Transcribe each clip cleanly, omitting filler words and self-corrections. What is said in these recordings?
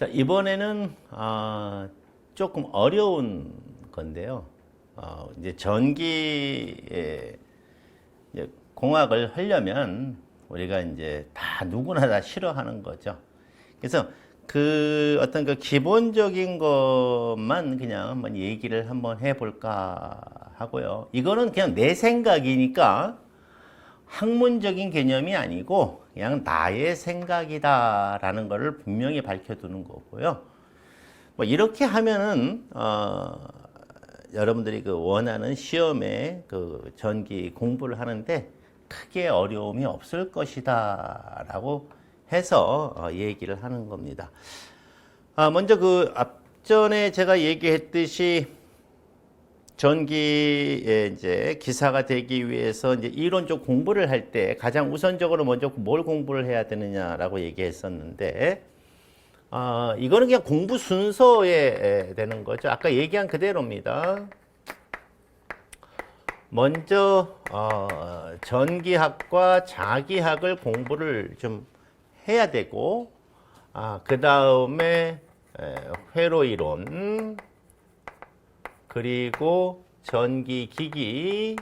자, 이번에는 조금 어려운 건데요. 이제 전기에 이제 공학을 하려면 우리가 이제 다 누구나 다 싫어하는 거죠. 그래서 그 어떤 그 기본적인 것만 그냥 한번 얘기를 한번 해볼까 하고요. 이거는 그냥 내 생각이니까 학문적인 개념이 아니고 그냥 나의 생각이다라는 것을 분명히 밝혀두는 거고요. 뭐 이렇게 하면은 여러분들이 그 원하는 시험에 그 전기 공부를 하는데 크게 어려움이 없을 것이다라고 해서 얘기를 하는 겁니다. 먼저 그 앞전에 제가 얘기했듯이 전기에 이제 기사가 되기 위해서 이제 이론적 공부를 할 때 가장 우선적으로 먼저 뭘 공부를 해야 되느냐라고 얘기했었는데, 이거는 그냥 공부 순서에 되는 거죠. 아까 얘기한 그대로입니다. 먼저 전기학과 자기학을 공부를 좀 해야 되고, 그 다음에 회로이론, 그리고 전기기기,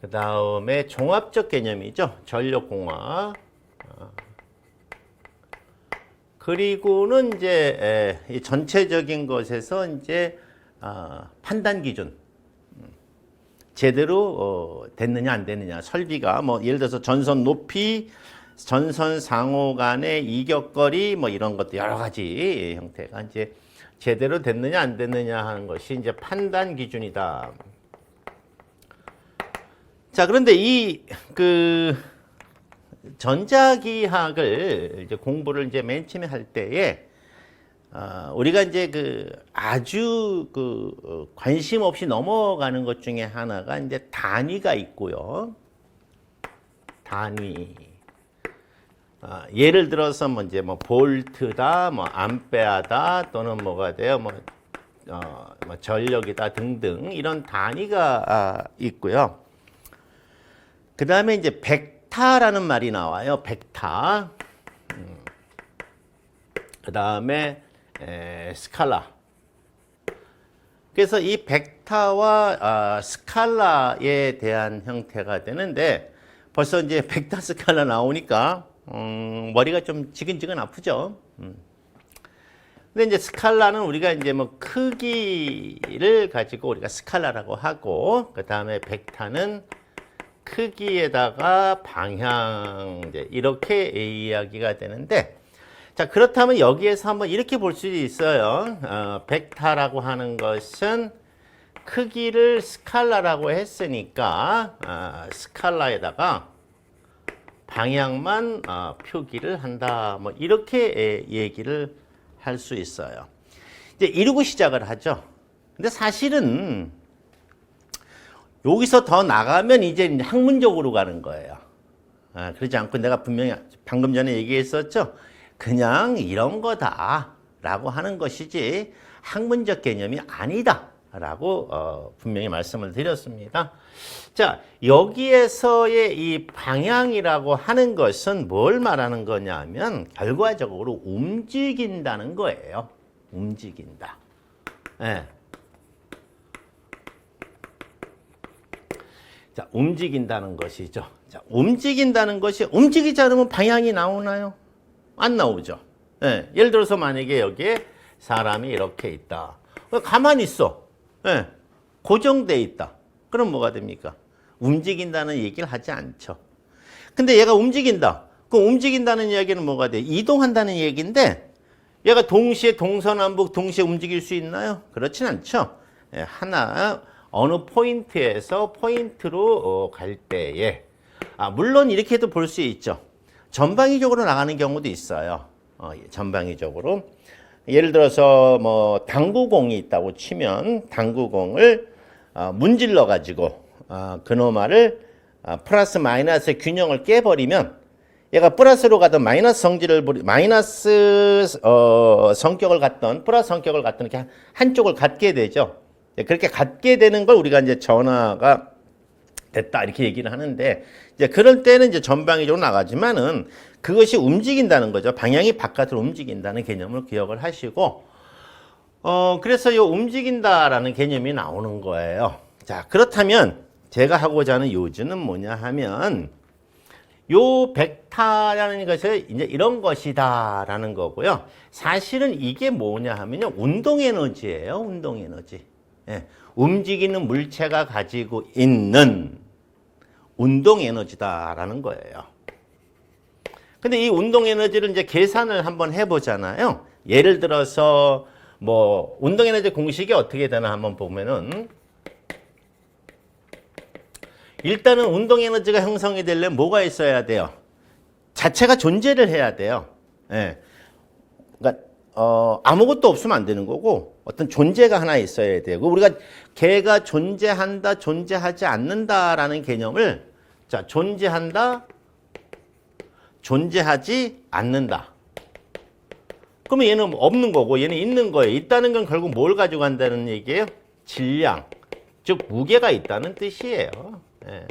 그 다음에 종합적 개념이죠. 전력공학. 그리고는 이제 이 전체적인 것에서 이제 판단 기준. 제대로 됐느냐 안 됐느냐. 설비가 뭐 예를 들어서 전선 높이, 전선 상호 간의 이격거리 뭐 이런 것도 여러 가지 형태가 이제 제대로 됐느냐 안 됐느냐 하는 것이 이제 판단 기준이다. 자, 그런데 이 그 전자기학을 이제 공부를 이제 맨 처음에 할 때에 우리가 이제 그 아주 그 관심 없이 넘어가는 것 중에 하나가 이제 단위가 있고요. 단위. 예를 들어서 뭐 이제 뭐 볼트다, 뭐 암페어다, 또는 뭐가 돼요, 뭐 전력이다 등등 이런 단위가 있고요. 그 다음에 이제 벡타라는 말이 나와요. 벡타. 그 다음에 스칼라. 그래서 이 벡타와 스칼라에 대한 형태가 되는데 벌써 이제 벡타 스칼라 나오니까 머리가 좀 지근지근 아프죠. 근데 이제 스칼라는 우리가 이제 뭐 크기를 가지고 우리가 스칼라라고 하고, 그 다음에 벡타는 크기에다가 방향, 이제 이렇게 이야기가 되는데, 자, 그렇다면 여기에서 한번 이렇게 볼 수 있어요. 벡타라고 하는 것은 크기를 스칼라라고 했으니까 스칼라에다가 방향만 표기를 한다. 뭐 이렇게 얘기를 할 수 있어요. 이제 이러고 시작을 하죠. 근데 사실은 여기서 더 나가면 이제 학문적으로 가는 거예요. 그러지 않고 내가 분명히 방금 전에 얘기했었죠. 그냥 이런 거다라고 하는 것이지 학문적 개념이 아니다라고 분명히 말씀을 드렸습니다. 자, 여기에서의 이 방향이라고 하는 것은 뭘 말하는 거냐면 결과적으로 움직인다는 거예요. 움직인다. 네. 자, 움직인다는 것이죠. 자, 움직인다는 것이 움직이지 않으면 방향이 나오나요? 안 나오죠. 네. 예를 들어서 만약에 여기에 사람이 이렇게 있다. 가만히 있어. 네. 고정돼 있다. 그럼 뭐가 됩니까? 움직인다는 얘기를 하지 않죠. 근데 얘가 움직인다. 그럼 움직인다는 이야기는 뭐가 돼? 이동한다는 얘기인데 얘가 동시에 동서남북 동시에 움직일 수 있나요? 그렇진 않죠. 하나 어느 포인트에서 포인트로 갈 때에 물론 이렇게도 볼 수 있죠. 전방위적으로 나가는 경우도 있어요. 전방위적으로. 예를 들어서 뭐 당구공이 있다고 치면 당구공을 문질러 가지고 그놈아를 플러스 마이너스의 균형을 깨버리면 얘가 플러스로 가던 마이너스 성격을 갖던 플러스 성격을 갖던 이렇게 한쪽을 갖게 되죠. 그렇게 갖게 되는 걸 우리가 이제 전하가 됐다 이렇게 얘기를 하는데 이제 그럴 때는 이제 전방위적으로 나가지만은 그것이 움직인다는 거죠. 방향이 바깥으로 움직인다는 개념을 기억을 하시고 그래서 이 움직인다라는 개념이 나오는 거예요. 자, 그렇다면 제가 하고자 하는 요지는 뭐냐 하면 요 벡터라는 것이 이제 이런 것이다라는 거고요. 사실은 이게 뭐냐 하면요. 운동 에너지예요. 운동 에너지. 예, 움직이는 물체가 가지고 있는 운동 에너지다라는 거예요. 근데 이 운동 에너지를 이제 계산을 한번 해보잖아요. 예를 들어서 뭐 운동 에너지 공식이 어떻게 되나 한번 보면은 일단은 운동 에너지가 형성이 되려면 뭐가 있어야 돼요? 자체가 존재를 해야 돼요. 예. 그러니까 아무것도 없으면 안 되는 거고 어떤 존재가 하나 있어야 되고 우리가 걔가 존재한다, 존재하지 않는다라는 개념을 자, 존재한다, 존재하지 않는다. 그러면 얘는 없는 거고 얘는 있는 거예요. 있다는 건 결국 뭘 가지고 간다는 얘기예요? 질량, 즉 무게가 있다는 뜻이에요. 예.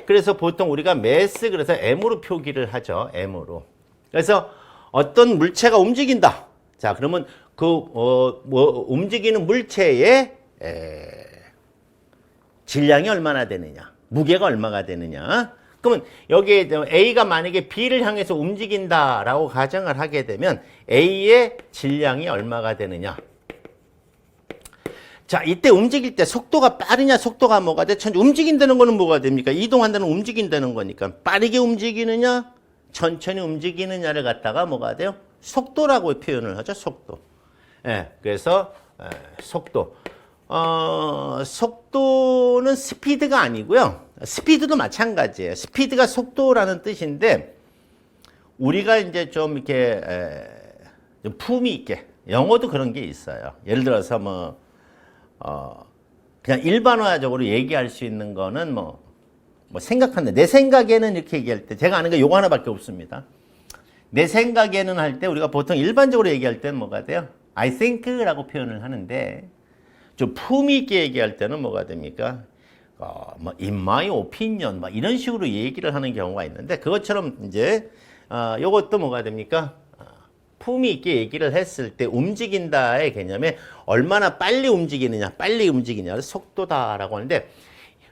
그래서 보통 우리가 매스 그래서 M으로 표기를 하죠. M으로. 그래서 어떤 물체가 움직인다. 자, 그러면 그 움직이는 물체의 질량이 얼마나 되느냐, 무게가 얼마가 되느냐. 그러면 여기에 A가 만약에 B를 향해서 움직인다라고 가정을 하게 되면 A의 질량이 얼마가 되느냐. 자, 이때 움직일 때 속도가 빠르냐, 속도가 뭐가 돼? 움직인다는 거는 뭐가 됩니까? 이동한다는 움직인다는 거니까 빠르게 움직이느냐, 천천히 움직이느냐를 갖다가 뭐가 돼요? 속도라고 표현을 하죠, 속도. 예, 그래서 속도. 속도는 스피드가 아니고요. 스피드도 마찬가지예요. 스피드가 속도라는 뜻인데 우리가 이제 좀 이렇게 좀 품위 있게 영어도 그런 게 있어요. 예를 들어서 뭐 그냥 일반화적으로 얘기할 수 있는 거는 뭐 생각한다. 내 생각에는 이렇게 얘기할 때 제가 아는 게 요거 하나밖에 없습니다. 내 생각에는 할 때 우리가 보통 일반적으로 얘기할 때는 뭐가 돼요? I think라고 표현을 하는데 좀 품위 있게 얘기할 때는 뭐가 됩니까? 뭐 in my opinion 막 이런 식으로 얘기를 하는 경우가 있는데 그것처럼 이제 요것도 뭐가 됩니까? 품위 있게 얘기를 했을 때 움직인다의 개념에 얼마나 빨리 움직이느냐를 속도다라고 하는데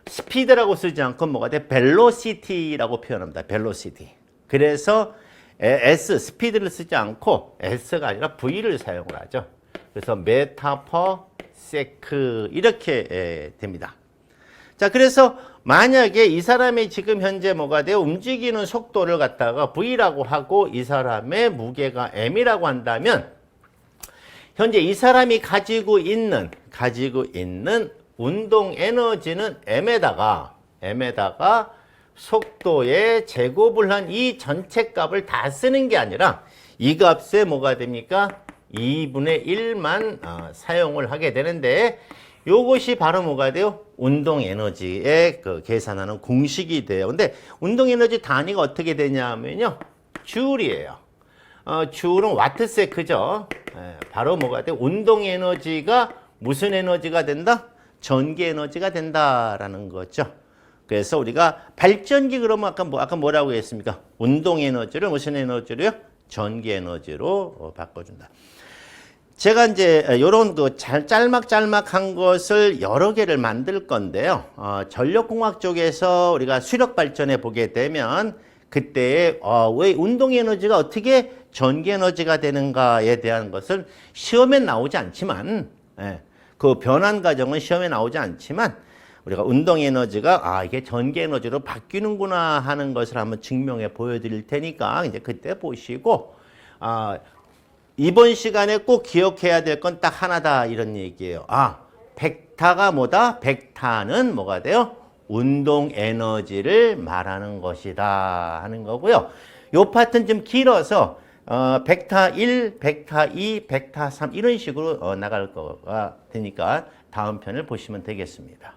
스피드라고 쓰지 않고 뭐가 돼? velocity라고 표현합니다. velocity. 그래서 S, 스피드를 쓰지 않고 S가 아니라 V를 사용을 하죠. 그래서 m per sec 이렇게 됩니다. 자, 그래서 만약에 이 사람이 지금 현재 뭐가 돼요? 움직이는 속도를 갖다가 V라고 하고 이 사람의 무게가 M이라고 한다면 현재 이 사람이 가지고 있는 운동 에너지는 M에다가 속도의 제곱을 한 이 전체 값을 다 쓰는 게 아니라 이 값에 뭐가 됩니까? 2분의 1만 사용을 하게 되는데 요것이 바로 뭐가 돼요? 운동 에너지의 그 계산하는 공식이 돼요. 근데 운동 에너지 단위가 어떻게 되냐면요. 줄이에요. 줄은 와트세크죠. 바로 뭐가 돼요? 운동 에너지가 무슨 에너지가 된다? 전기 에너지가 된다라는 거죠. 그래서 우리가 발전기 그러면 아까 뭐라고 했습니까? 운동 에너지를 무슨 에너지로요? 전기 에너지로 바꿔준다. 제가 이제 요런 그 짤막짤막한 것을 여러 개를 만들 건데요. 전력공학 쪽에서 우리가 수력 발전해 보게 되면 그때 왜 운동 에너지가 어떻게 전기 에너지가 되는가에 대한 것을 시험에 나오지 않지만 그 변환 과정은 시험에 나오지 않지만 우리가 운동 에너지가 이게 전기 에너지로 바뀌는구나 하는 것을 한번 증명해 보여드릴 테니까 이제 그때 보시고 이번 시간에 꼭 기억해야 될 건 딱 하나다 이런 얘기예요. 벡터가 뭐다? 벡터는 뭐가 돼요? 운동 에너지를 말하는 것이다 하는 거고요. 요 파트는 좀 길어서 벡터 1, 벡터 2, 벡터 3 이런 식으로 나갈 거가 되니까 다음 편을 보시면 되겠습니다.